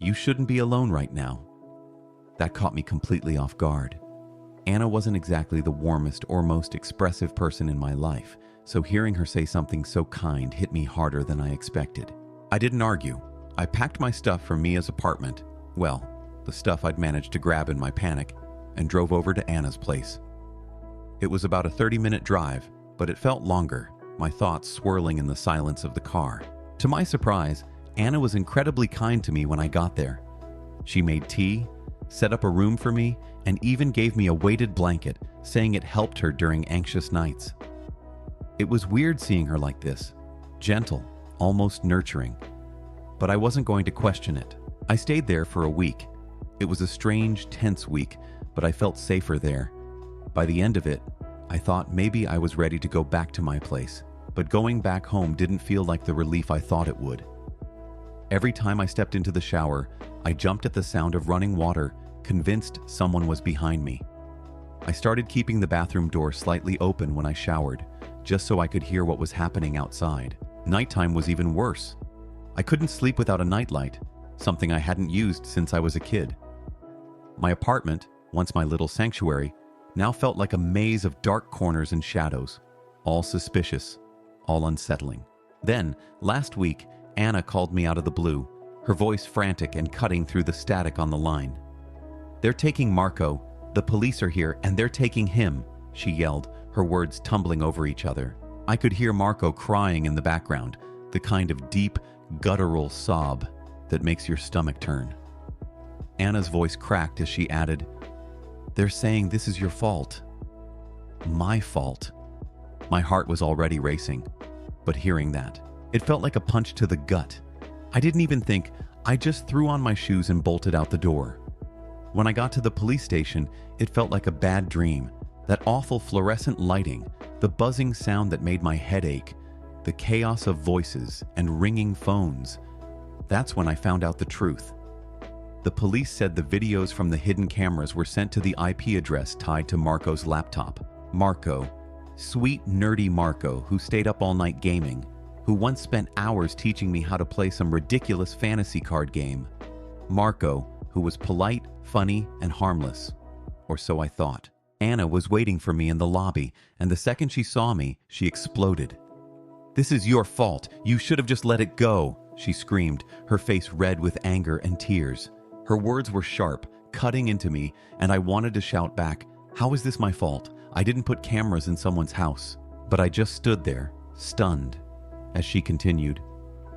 "You shouldn't be alone right now." That caught me completely off guard. Anna wasn't exactly the warmest or most expressive person in my life, so hearing her say something so kind hit me harder than I expected. I didn't argue. I packed my stuff from Mia's apartment, well, the stuff I'd managed to grab in my panic, and drove over to Anna's place. It was about a 30-minute drive, but it felt longer, my thoughts swirling in the silence of the car. To my surprise, Anna was incredibly kind to me when I got there. She made tea, set up a room for me, and even gave me a weighted blanket, saying it helped her during anxious nights. It was weird seeing her like this, gentle, almost nurturing. But I wasn't going to question it. I stayed there for a week. It was a strange, tense week, but I felt safer there. By the end of it, I thought maybe I was ready to go back to my place, but going back home didn't feel like the relief I thought it would. Every time I stepped into the shower, I jumped at the sound of running water, convinced someone was behind me. I started keeping the bathroom door slightly open when I showered, just so I could hear what was happening outside. Nighttime was even worse. I couldn't sleep without a nightlight, something I hadn't used since I was a kid. My apartment, once my little sanctuary, now felt like a maze of dark corners and shadows, all suspicious, all unsettling. Then, last week, Anna called me out of the blue, her voice frantic and cutting through the static on the line. "They're taking Marco. The police are here, and they're taking him," she yelled, her words tumbling over each other. I could hear Marco crying in the background, the kind of deep, guttural sob that makes your stomach turn. Anna's voice cracked as she added, "They're saying this is your fault." My fault. My heart was already racing, but hearing that, it felt like a punch to the gut. I didn't even think, I just threw on my shoes and bolted out the door. When I got to the police station, it felt like a bad dream. That awful fluorescent lighting, the buzzing sound that made my head ache, the chaos of voices and ringing phones. That's when I found out the truth. The police said the videos from the hidden cameras were sent to the IP address tied to Marco's laptop. Marco, sweet nerdy Marco who stayed up all night gaming, who once spent hours teaching me how to play some ridiculous fantasy card game. Marco, who was polite, funny, and harmless. Or so I thought. Anna was waiting for me in the lobby, and the second she saw me, she exploded. "This is your fault. You should have just let it go," she screamed, her face red with anger and tears. Her words were sharp, cutting into me, and I wanted to shout back, "How is this my fault? I didn't put cameras in someone's house." But I just stood there, stunned, as she continued,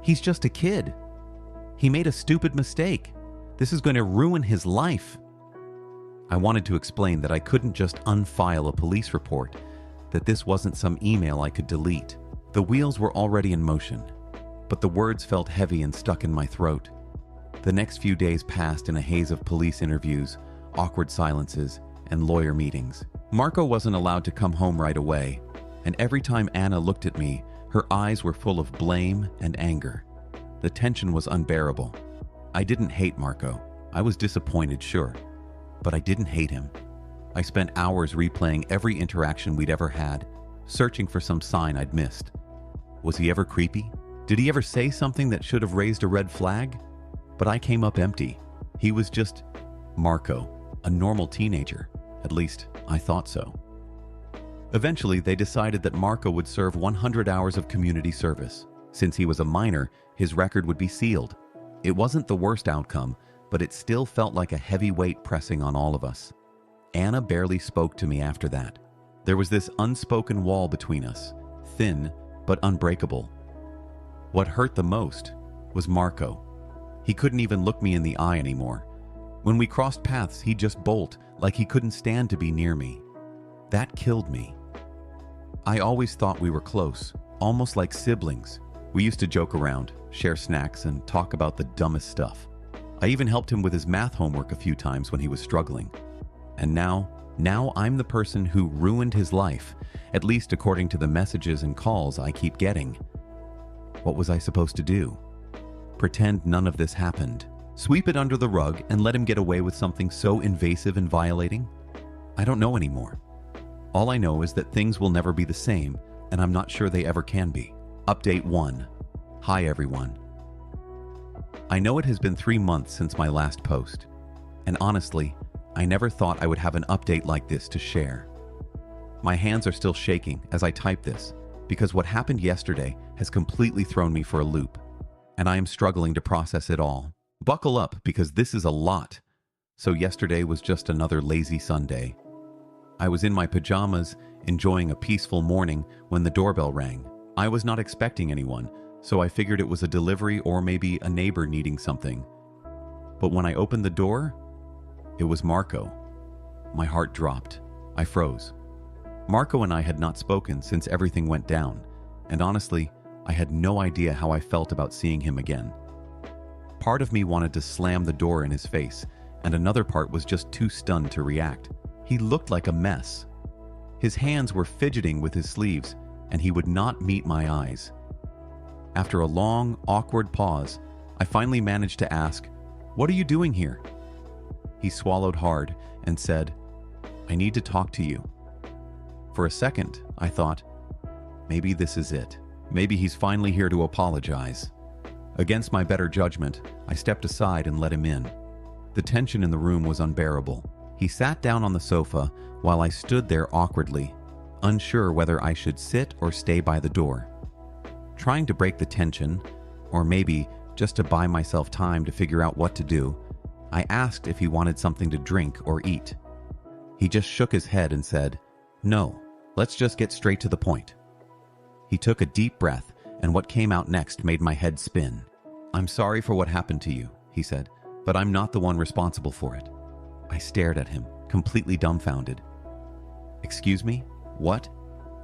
"He's just a kid. He made a stupid mistake. This is going to ruin his life." I wanted to explain that I couldn't just unfile a police report, that this wasn't some email I could delete. The wheels were already in motion, but the words felt heavy and stuck in my throat. The next few days passed in a haze of police interviews, awkward silences, and lawyer meetings. Marco wasn't allowed to come home right away, and every time Anna looked at me, her eyes were full of blame and anger. The tension was unbearable. I didn't hate Marco. I was disappointed, sure, but I didn't hate him. I spent hours replaying every interaction we'd ever had, searching for some sign I'd missed. Was he ever creepy? Did he ever say something that should have raised a red flag? But I came up empty. He was just Marco, a normal teenager. At least, I thought so. Eventually, they decided that Marco would serve 100 hours of community service. Since he was a minor, his record would be sealed. It wasn't the worst outcome, but it still felt like a heavy weight pressing on all of us. Anna barely spoke to me after that. There was this unspoken wall between us, thin but unbreakable. What hurt the most was Marco. He couldn't even look me in the eye anymore. When we crossed paths, he'd just bolt, like he couldn't stand to be near me. That killed me. I always thought we were close, almost like siblings. We used to joke around, share snacks, and talk about the dumbest stuff. I even helped him with his math homework a few times when he was struggling. And now I'm the person who ruined his life, at least according to the messages and calls I keep getting. What was I supposed to do? Pretend none of this happened? Sweep it under the rug and let him get away with something so invasive and violating? I don't know anymore. All I know is that things will never be the same, and I'm not sure they ever can be. Update 1. Hi everyone. I know it has been 3 months since my last post, and honestly, I never thought I would have an update like this to share. My hands are still shaking as I type this, because what happened yesterday has completely thrown me for a loop, and I am struggling to process it all. Buckle up, because this is a lot. So yesterday was just another lazy Sunday. I was in my pajamas, enjoying a peaceful morning when the doorbell rang. I was not expecting anyone, so I figured it was a delivery or maybe a neighbor needing something. But when I opened the door, it was Marco. My heart dropped. I froze. Marco and I had not spoken since everything went down, and honestly, I had no idea how I felt about seeing him again. Part of me wanted to slam the door in his face, and another part was just too stunned to react. He looked like a mess. His hands were fidgeting with his sleeves, and he would not meet my eyes. After a long, awkward pause, I finally managed to ask, "What are you doing here?" He swallowed hard and said, "I need to talk to you." For a second, I thought, maybe this is it. Maybe he's finally here to apologize. Against my better judgment, I stepped aside and let him in. The tension in the room was unbearable. He sat down on the sofa while I stood there awkwardly, unsure whether I should sit or stay by the door. Trying to break the tension, or maybe just to buy myself time to figure out what to do, I asked if he wanted something to drink or eat. He just shook his head and said, "No, let's just get straight to the point." He took a deep breath, and what came out next made my head spin. "I'm sorry for what happened to you," he said, "but I'm not the one responsible for it." I stared at him, completely dumbfounded. "Excuse me? What?"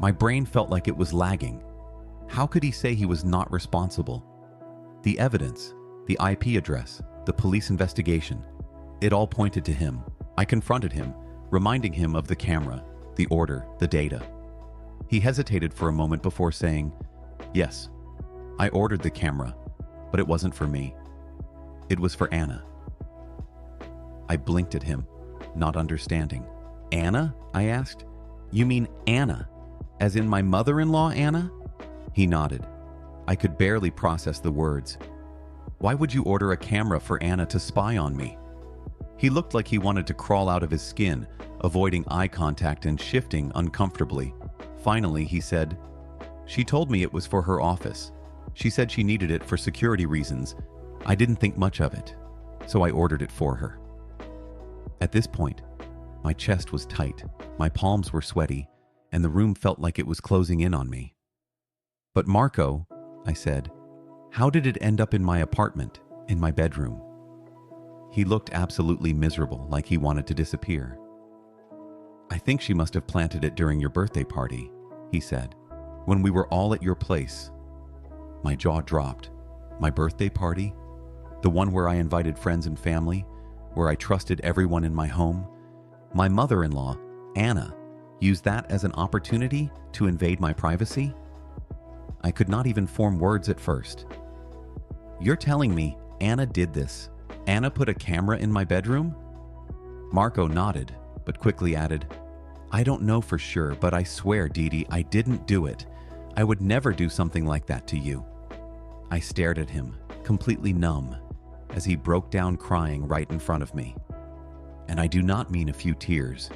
My brain felt like it was lagging. How could he say he was not responsible? The evidence, the IP address, the police investigation, it all pointed to him. I confronted him, reminding him of the camera, the order, the data. He hesitated for a moment before saying, "Yes, I ordered the camera, but it wasn't for me. It was for Anna." I blinked at him, not understanding. "Anna?" I asked. "You mean Anna, as in my mother-in-law Anna?" He nodded. I could barely process the words. "Why would you order a camera for Anna to spy on me?" He looked like he wanted to crawl out of his skin, avoiding eye contact and shifting uncomfortably. Finally, he said, "She told me it was for her office. She said she needed it for security reasons. I didn't think much of it, so I ordered it for her." At this point, my chest was tight, my palms were sweaty, and the room felt like it was closing in on me. "But Marco," I said, "how did it end up in my apartment, in my bedroom?" He looked absolutely miserable, like he wanted to disappear. "I think she must have planted it during your birthday party," he said, "when we were all at your place." My jaw dropped. My birthday party? The one where I invited friends and family, where I trusted everyone in my home? My mother-in-law, Anna, used that as an opportunity to invade my privacy? I could not even form words at first. "You're telling me Anna did this? Anna put a camera in my bedroom?" Marco nodded, but quickly added, "I don't know for sure, but I swear, Didi, I didn't do it. I would never do something like that to you." I stared at him, completely numb, as he broke down crying right in front of me. And I do not mean a few tears.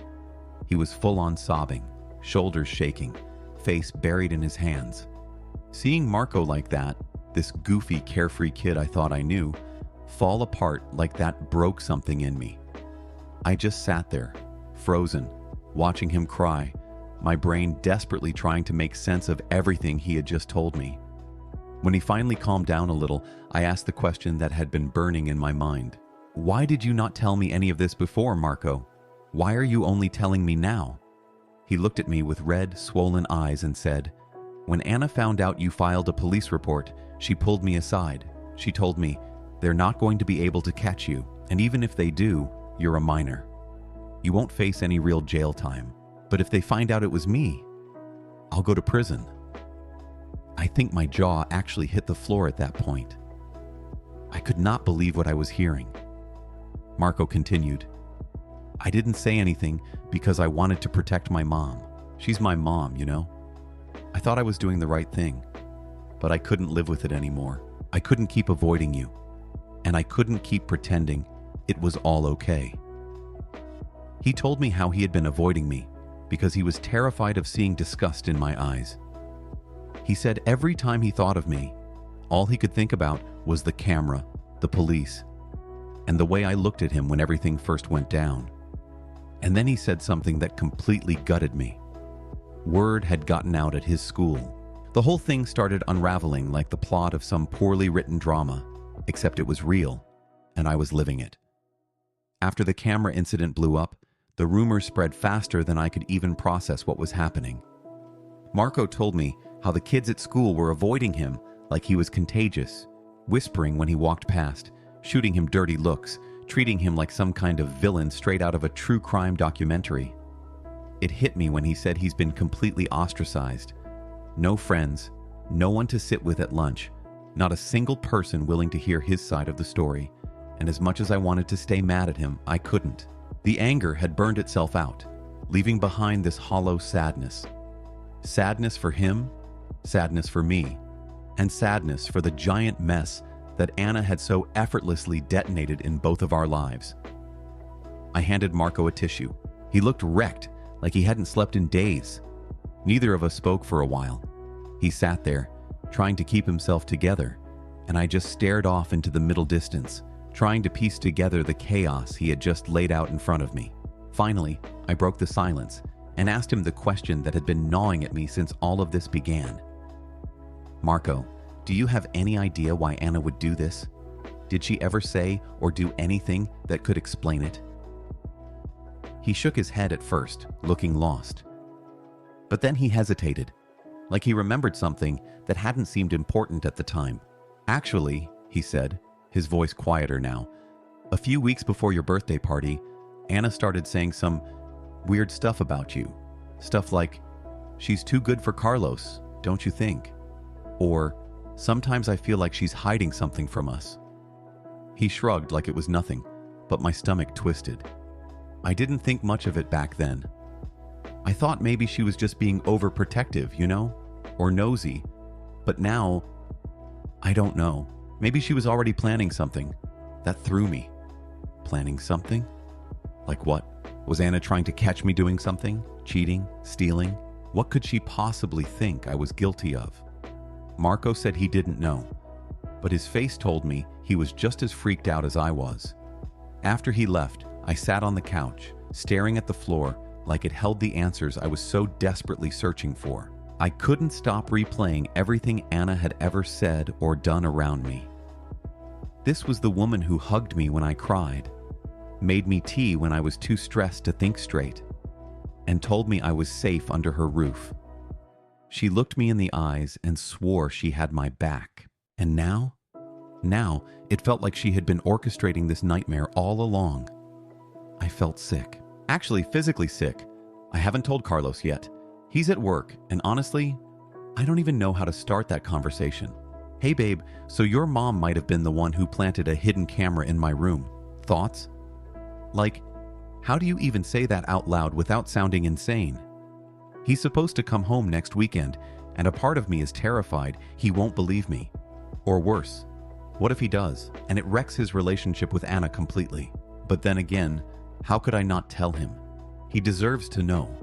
He was full-on sobbing, shoulders shaking, face buried in his hands. Seeing Marco like that, this goofy, carefree kid I thought I knew, fall apart like that broke something in me. I just sat there, frozen, watching him cry, my brain desperately trying to make sense of everything he had just told me. When he finally calmed down a little, I asked the question that had been burning in my mind. "Why did you not tell me any of this before, Marco? Why are you only telling me now?" He looked at me with red, swollen eyes and said, "When Anna found out you filed a police report, she pulled me aside. She told me, 'They're not going to be able to catch you, and even if they do, you're a minor. You won't face any real jail time. But if they find out it was me, I'll go to prison.'" I think my jaw actually hit the floor at that point. I could not believe what I was hearing. Marco continued, "I didn't say anything because I wanted to protect my mom. She's my mom, you know? I thought I was doing the right thing, but I couldn't live with it anymore. I couldn't keep avoiding you. and I couldn't keep pretending it was all okay. He told me how he had been avoiding me because he was terrified of seeing disgust in my eyes. He said every time he thought of me, all he could think about was the camera, the police, and the way I looked at him when everything first went down. And then he said something that completely gutted me. Word had gotten out at his school. The whole thing started unraveling like the plot of some poorly written drama, except it was real, and I was living it. After the camera incident blew up, the rumors spread faster than I could even process what was happening. Marco told me how the kids at school were avoiding him like he was contagious, whispering when he walked past, shooting him dirty looks, treating him like some kind of villain straight out of a true crime documentary. It hit me when he said he's been completely ostracized. No friends, no one to sit with at lunch, not a single person willing to hear his side of the story. And as much as I wanted to stay mad at him, I couldn't. The anger had burned itself out, leaving behind this hollow sadness. Sadness for him, sadness for me, and sadness for the giant mess that Anna had so effortlessly detonated in both of our lives. I handed Marco a tissue. He looked wrecked, like he hadn't slept in days. Neither of us spoke for a while. He sat there, trying to keep himself together, and I just stared off into the middle distance, trying to piece together the chaos he had just laid out in front of me. Finally, I broke the silence and asked him the question that had been gnawing at me since all of this began. Marco, do you have any idea why Anna would do this? Did she ever say or do anything that could explain it? He shook his head at first, looking lost. But then he hesitated, like he remembered something that hadn't seemed important at the time. Actually, he said, his voice quieter now, a few weeks before your birthday party, Anna started saying some weird stuff about you. Stuff like, she's too good for Carlos, don't you think? Or, sometimes I feel like she's hiding something from us. He shrugged like it was nothing, but my stomach twisted. I didn't think much of it back then. I thought maybe she was just being overprotective, you know? Or nosy. But now, I don't know. Maybe she was already planning something. That threw me. Planning something? Like what? Was Anna trying to catch me doing something? Cheating? Stealing? What could she possibly think I was guilty of? Marco said he didn't know, but his face told me he was just as freaked out as I was. After he left, I sat on the couch, staring at the floor like it held the answers I was so desperately searching for. I couldn't stop replaying everything Anna had ever said or done around me. This was the woman who hugged me when I cried, made me tea when I was too stressed to think straight, and told me I was safe under her roof. She looked me in the eyes and swore she had my back. And now it felt like she had been orchestrating this nightmare all along. I felt sick. Actually, physically sick. I haven't told Carlos yet. He's at work, and honestly, I don't even know how to start that conversation. Hey babe, so your mom might have been the one who planted a hidden camera in my room. Thoughts? Like, how do you even say that out loud without sounding insane? He's supposed to come home next weekend, and a part of me is terrified he won't believe me. Or worse, what if he does, and it wrecks his relationship with Anna completely? But then again, how could I not tell him? He deserves to know.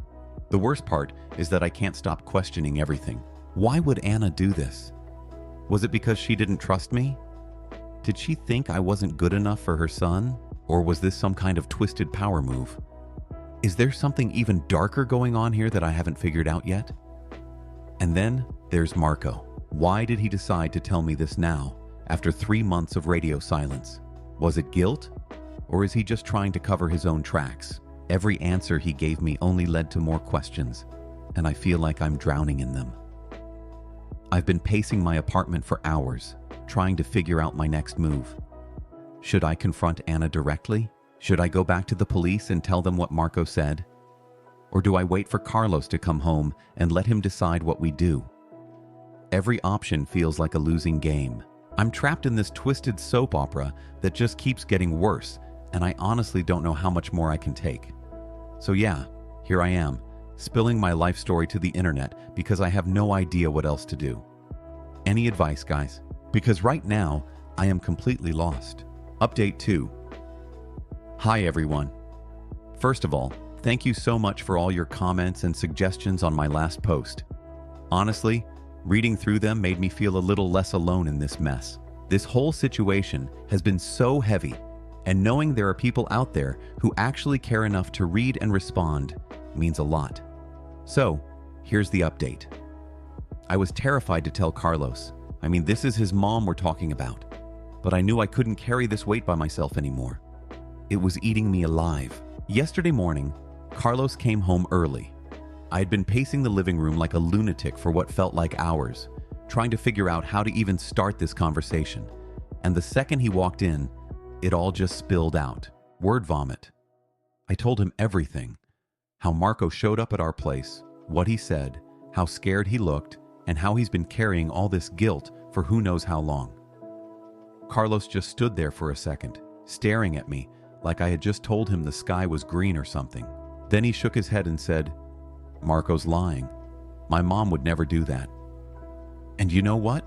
The worst part is that I can't stop questioning everything. Why would Anna do this? Was it because she didn't trust me? Did she think I wasn't good enough for her son? Or was this some kind of twisted power move? Is there something even darker going on here that I haven't figured out yet? And then there's Marco. Why did he decide to tell me this now, after 3 months of radio silence? Was it guilt? Or is he just trying to cover his own tracks? Every answer he gave me only led to more questions, and I feel like I'm drowning in them. I've been pacing my apartment for hours, trying to figure out my next move. Should I confront Anna directly? Should I go back to the police and tell them what Marco said? Or do I wait for Carlos to come home and let him decide what we do? Every option feels like a losing game. I'm trapped in this twisted soap opera that just keeps getting worse, and I honestly don't know how much more I can take. So yeah, here I am, spilling my life story to the internet because I have no idea what else to do. Any advice, guys? Because right now, I am completely lost. Update 2. Hi everyone. First of all, thank you so much for all your comments and suggestions on my last post. Honestly, reading through them made me feel a little less alone in this mess. This whole situation has been so heavy, and knowing there are people out there who actually care enough to read and respond means a lot. So, here's the update. I was terrified to tell Carlos. This is his mom we're talking about. But I knew I couldn't carry this weight by myself anymore. It was eating me alive. Yesterday morning, Carlos came home early. I had been pacing the living room like a lunatic for what felt like hours, trying to figure out how to even start this conversation. And the second he walked in, it all just spilled out. Word vomit. I told him everything. How Marco showed up at our place, what he said, how scared he looked, and how he's been carrying all this guilt for who knows how long. Carlos just stood there for a second, staring at me like I had just told him the sky was green or something. Then he shook his head and said, "Marco's lying. My mom would never do that." And you know what?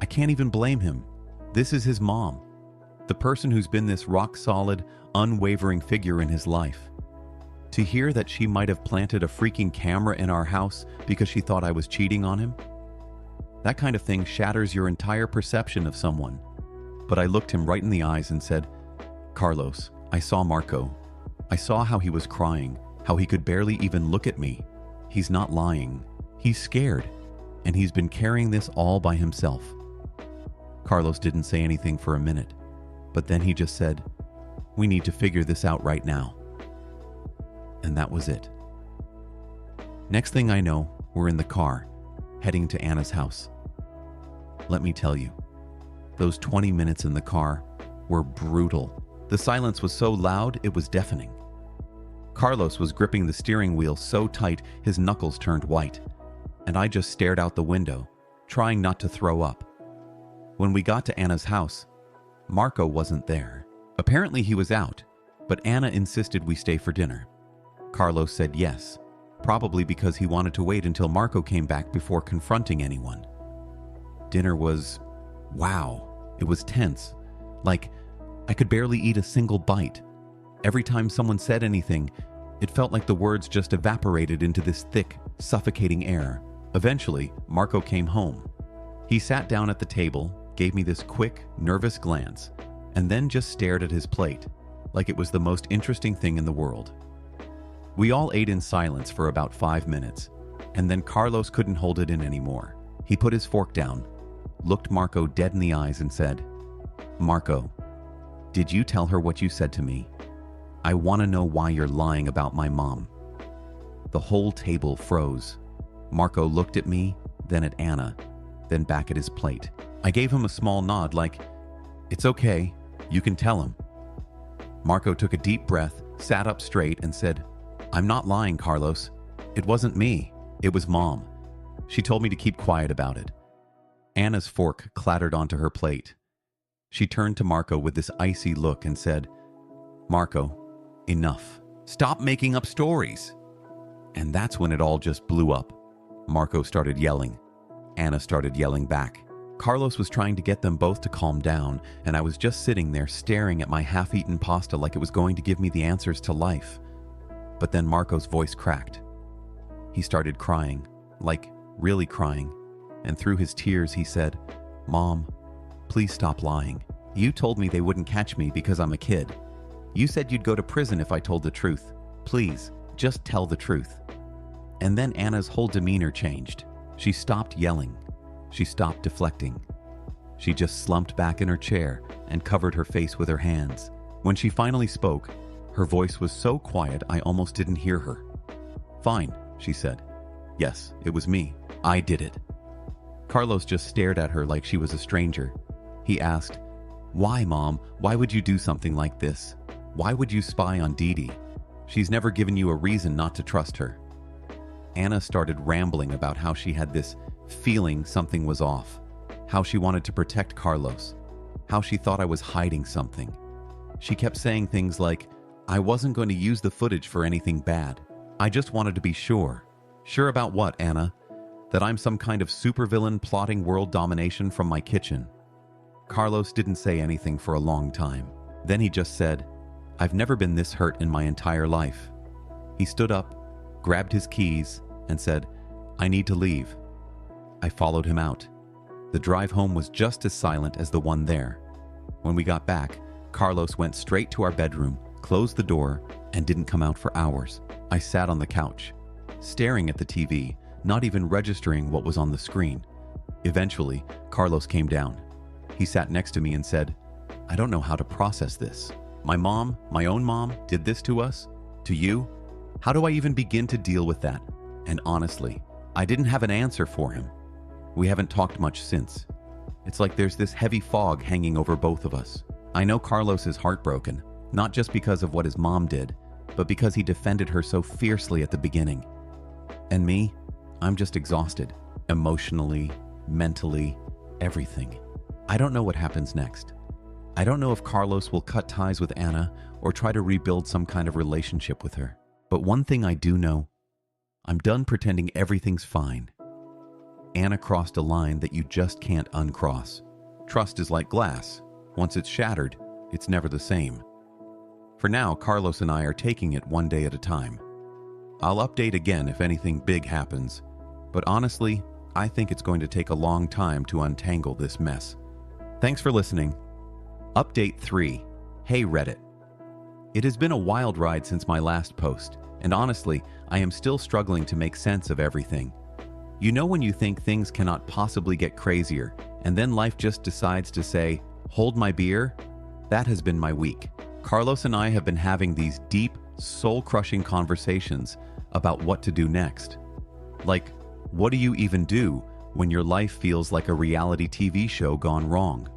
I can't even blame him. This is his mom, the person who's been this rock-solid, unwavering figure in his life. To hear that she might have planted a freaking camera in our house because she thought I was cheating on him? That kind of thing shatters your entire perception of someone. But I looked him right in the eyes and said, "Carlos, I saw Marco. I saw how he was crying, how he could barely even look at me. He's not lying. He's scared, and he's been carrying this all by himself." Carlos didn't say anything for a minute, but then he just said, "We need to figure this out right now." And that was it. Next thing I know, we're in the car, heading to Anna's house. Let me tell you, those 20 minutes in the car were brutal. The silence was so loud, it was deafening. Carlos was gripping the steering wheel so tight his knuckles turned white, and I just stared out the window, trying not to throw up. When we got to Anna's house, Marco wasn't there. Apparently he was out, but Anna insisted we stay for dinner. Carlos said yes, probably because he wanted to wait until Marco came back before confronting anyone. Dinner was, wow, it was tense. Like, I could barely eat a single bite. Every time someone said anything, it felt like the words just evaporated into this thick, suffocating air. Eventually, Marco came home. He sat down at the table, gave me this quick, nervous glance, and then just stared at his plate, like it was the most interesting thing in the world. We all ate in silence for about 5 minutes, and then Carlos couldn't hold it in anymore. He put his fork down, looked Marco dead in the eyes and said, "Marco, did you tell her what you said to me? I want to know why you're lying about my mom." The whole table froze. Marco looked at me, then at Anna, then back at his plate. I gave him a small nod like, "It's okay, you can tell him." Marco took a deep breath, sat up straight and said, "I'm not lying, Carlos. It wasn't me. It was Mom. She told me to keep quiet about it." Anna's fork clattered onto her plate. She turned to Marco with this icy look and said, "Marco, enough. Stop making up stories." And that's when it all just blew up. Marco started yelling. Anna started yelling back. Carlos was trying to get them both to calm down, and I was just sitting there staring at my half-eaten pasta like it was going to give me the answers to life. But then Marco's voice cracked. He started crying, like really crying, and through his tears he said, "Mom, please stop lying. You told me they wouldn't catch me because I'm a kid. You said you'd go to prison if I told the truth. Please, just tell the truth." And then Anna's whole demeanor changed. She stopped yelling. She stopped deflecting. She just slumped back in her chair and covered her face with her hands. When she finally spoke, her voice was so quiet I almost didn't hear her. "Fine," she said. "Yes, it was me. I did it." Carlos just stared at her like she was a stranger. He asked, "Why, Mom? Why would you do something like this? Why would you spy on Dee Dee? She's never given you a reason not to trust her." Anna started rambling about how she had this feeling something was off, how she wanted to protect Carlos, how she thought I was hiding something. She kept saying things like, "I wasn't going to use the footage for anything bad. I just wanted to be sure." "Sure about what, Anna? That I'm some kind of supervillain plotting world domination from my kitchen?" Carlos didn't say anything for a long time. Then he just said, "I've never been this hurt in my entire life." He stood up, grabbed his keys, and said, "I need to leave." I followed him out. The drive home was just as silent as the one there. When we got back, Carlos went straight to our bedroom, closed the door, and didn't come out for hours. I sat on the couch, staring at the TV, not even registering what was on the screen. Eventually, Carlos came down. He sat next to me and said, "I don't know how to process this. My mom, my own mom, did this to us? To you? How do I even begin to deal with that?" And honestly, I didn't have an answer for him. We haven't talked much since. It's like there's this heavy fog hanging over both of us. I know Carlos is heartbroken, not just because of what his mom did, but because he defended her so fiercely at the beginning. And me, I'm just exhausted. Emotionally, mentally, everything. I don't know what happens next. I don't know if Carlos will cut ties with Anna or try to rebuild some kind of relationship with her. But one thing I do know, I'm done pretending everything's fine. Anna crossed a line that you just can't uncross. Trust is like glass. Once it's shattered, it's never the same. For now, Carlos and I are taking it one day at a time. I'll update again if anything big happens, but honestly, I think it's going to take a long time to untangle this mess. Thanks for listening. Update 3. Hey Reddit. It has been a wild ride since my last post, and honestly, I am still struggling to make sense of everything. You know when you think things cannot possibly get crazier, and then life just decides to say, "Hold my beer"? That has been my week. Carlos and I have been having these deep, soul-crushing conversations about what to do next. Like, what do you even do when your life feels like a reality TV show gone wrong?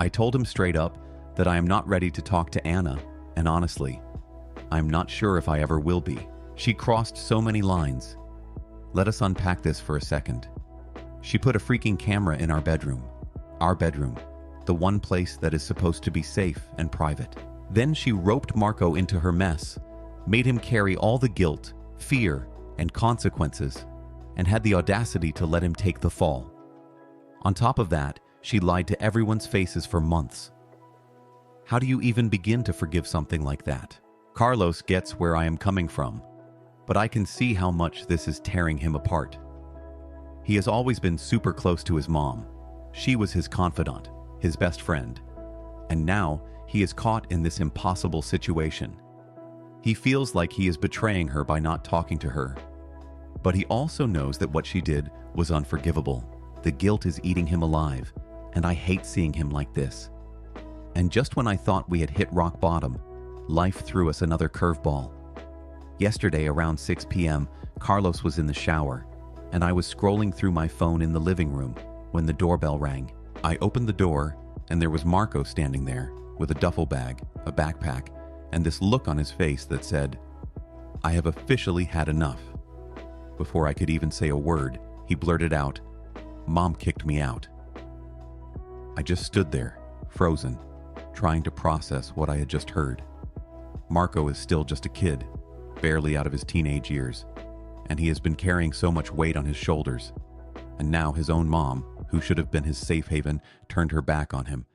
I told him straight up that I am not ready to talk to Anna, and honestly, I'm not sure if I ever will be. She crossed so many lines. Let us unpack this for a second. She put a freaking camera in our bedroom. Our bedroom, the one place that is supposed to be safe and private. Then she roped Marco into her mess, made him carry all the guilt, fear, and consequences, and had the audacity to let him take the fall. On top of that, she lied to everyone's faces for months. How do you even begin to forgive something like that? Carlos gets where I am coming from, but I can see how much this is tearing him apart. He has always been super close to his mom. She was his confidant, his best friend. And now, he is caught in this impossible situation. He feels like he is betraying her by not talking to her. But he also knows that what she did was unforgivable. The guilt is eating him alive, and I hate seeing him like this. And just when I thought we had hit rock bottom, life threw us another curveball. Yesterday around 6 p.m., Carlos was in the shower, and I was scrolling through my phone in the living room when the doorbell rang. I opened the door, and there was Marco standing there with a duffel bag, a backpack, and this look on his face that said, "I have officially had enough." Before I could even say a word, he blurted out, "Mom kicked me out." I just stood there, frozen, trying to process what I had just heard. Marco is still just a kid, barely out of his teenage years, and he has been carrying so much weight on his shoulders. And now his own mom, who should have been his safe haven, turned her back on him.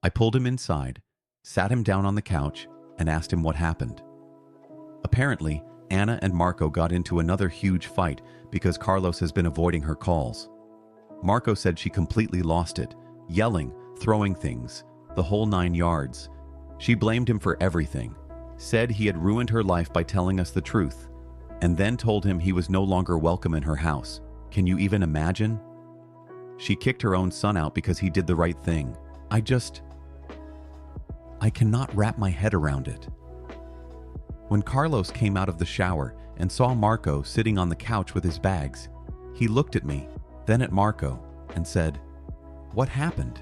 I pulled him inside, sat him down on the couch, and asked him what happened. Apparently, Anna and Marco got into another huge fight because Carlos has been avoiding her calls. Marco said she completely lost it, yelling, throwing things, the whole 9 yards. She blamed him for everything, said he had ruined her life by telling us the truth, and then told him he was no longer welcome in her house. Can you even imagine? She kicked her own son out because he did the right thing. I cannot wrap my head around it. When Carlos came out of the shower and saw Marco sitting on the couch with his bags, he looked at me, then at Marco, and said, "What happened?"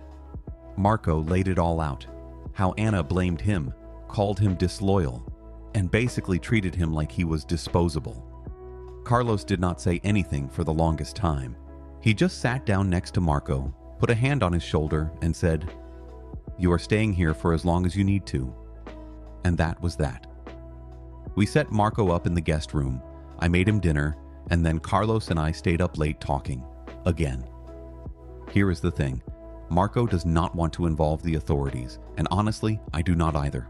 Marco laid it all out, how Anna blamed him, called him disloyal, and basically treated him like he was disposable. Carlos did not say anything for the longest time. He just sat down next to Marco, put a hand on his shoulder, and said, "You are staying here for as long as you need to." And that was that. We set Marco up in the guest room, I made him dinner, and then Carlos and I stayed up late talking. Again. Here is the thing. Marco does not want to involve the authorities, and honestly, I do not either.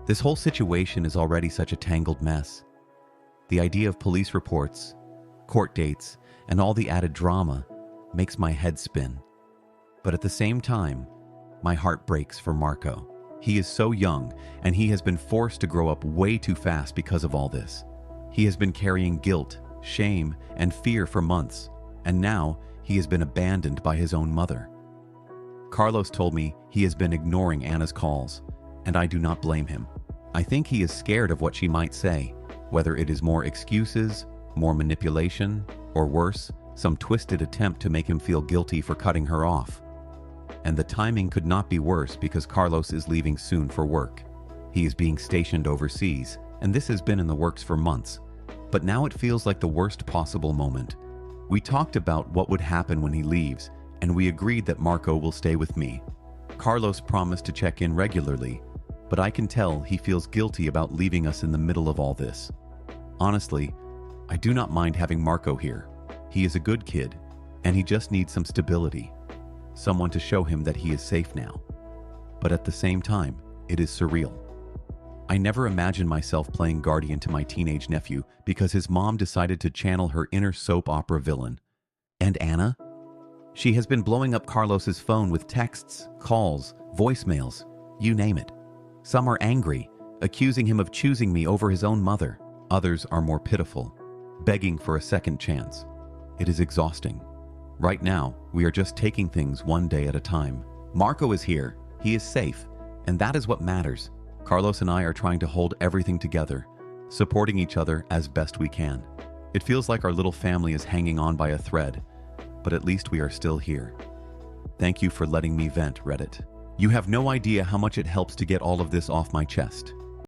This whole situation is already such a tangled mess. The idea of police reports, court dates, and all the added drama makes my head spin. But at the same time, my heart breaks for Marco. He is so young, and he has been forced to grow up way too fast because of all this. He has been carrying guilt, shame, and fear for months, and now he has been abandoned by his own mother. Carlos told me he has been ignoring Anna's calls, and I do not blame him. I think he is scared of what she might say, whether it is more excuses, more manipulation, or worse, some twisted attempt to make him feel guilty for cutting her off. And the timing could not be worse because Carlos is leaving soon for work. He is being stationed overseas, and this has been in the works for months. But now it feels like the worst possible moment. We talked about what would happen when he leaves, and we agreed that Marco will stay with me. Carlos promised to check in regularly, but I can tell he feels guilty about leaving us in the middle of all this. Honestly, I do not mind having Marco here. He is a good kid, and he just needs some stability. Someone to show him that he is safe now. But at the same time, it is surreal. I never imagined myself playing guardian to my teenage nephew because his mom decided to channel her inner soap opera villain. And Anna? She has been blowing up Carlos's phone with texts, calls, voicemails, you name it. Some are angry, accusing him of choosing me over his own mother. Others are more pitiful, begging for a second chance. It is exhausting. Right now, we are just taking things one day at a time. Marco is here, he is safe, and that is what matters. Carlos and I are trying to hold everything together, supporting each other as best we can. It feels like our little family is hanging on by a thread, but at least we are still here. Thank you for letting me vent, Reddit. You have no idea how much it helps to get all of this off my chest.